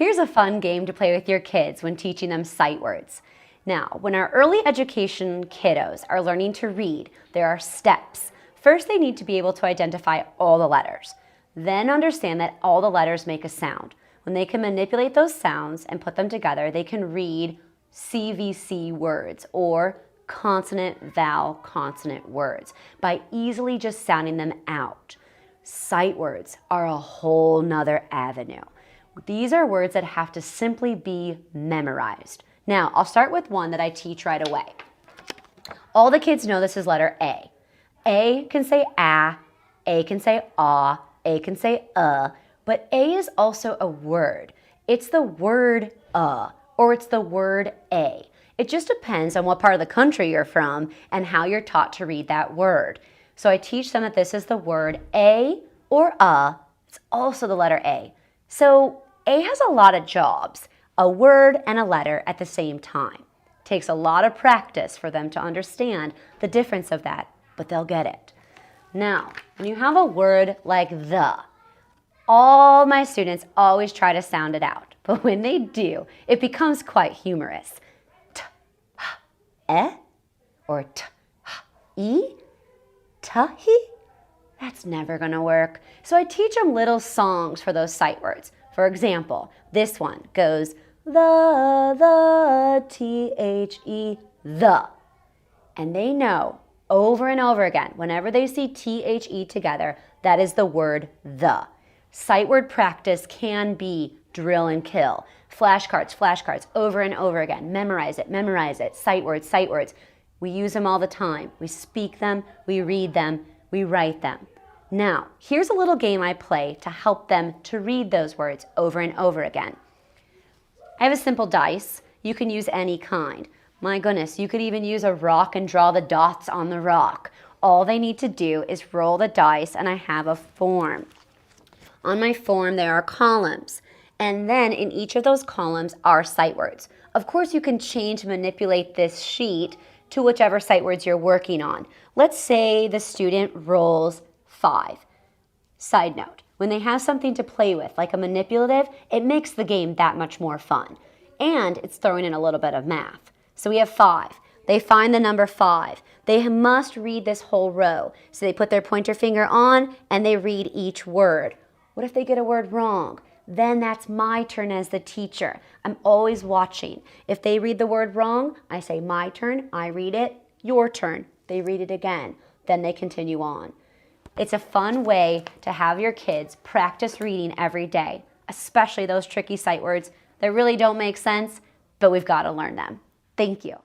Here's a fun game to play with your kids when teaching them sight words. Now, when our early education kiddos are learning to read, there are steps. First, they need to be able to identify all the letters. Then understand that all the letters make a sound. When they can manipulate those sounds and put them together, they can read CVC words or consonant, vowel, consonant words by easily just sounding them out. Sight words are a whole nother avenue. These are words that have to simply be memorized. Now, I'll start with one that I teach right away. All the kids know this is letter A. A can say A can say ah, A can say but A is also a word. It's the word or it's the word A. It just depends on what part of the country you're from and how you're taught to read that word. So I teach them that this is the word A or it's also the letter A. So A has a lot of jobs, a word and a letter at the same time. It takes a lot of practice for them to understand the difference of that, but they'll get it. Now, when you have a word like the, all my students always try to sound it out, but when they do, it becomes quite humorous. T, h, e, or t, h, e, tahi? That's never gonna work. So I teach them little songs for those sight words. For example, this one goes the, T-H-E, the. And they know over and over again, whenever they see T-H-E together, that is the word the. Sight word practice can be drill and kill. Flashcards, over and over again. Memorize it. Sight words. We use them all the time. We speak them, we read them, we write them. Now, here's a little game I play to help them to read those words over and over again. I have a simple dice. You can use any kind. My goodness, you could even use a rock and draw the dots on the rock. All they need to do is roll the dice, and I have a form. On my form, there are columns. And then in each of those columns are sight words. Of course, you can change and manipulate this sheet to whichever sight words you're working on. Let's say the student rolls 5. Side note, when they have something to play with, like a manipulative, it makes the game that much more fun. And it's throwing in a little bit of math. So we have 5. They find the number 5. They must read this whole row. So they put their pointer finger on and they read each word. What if they get a word wrong? Then that's my turn as the teacher. I'm always watching. If they read the word wrong, I say my turn, I read it, your turn. They read it again. Then they continue on. It's a fun way to have your kids practice reading every day, especially those tricky sight words that really don't make sense, but we've got to learn them. Thank you.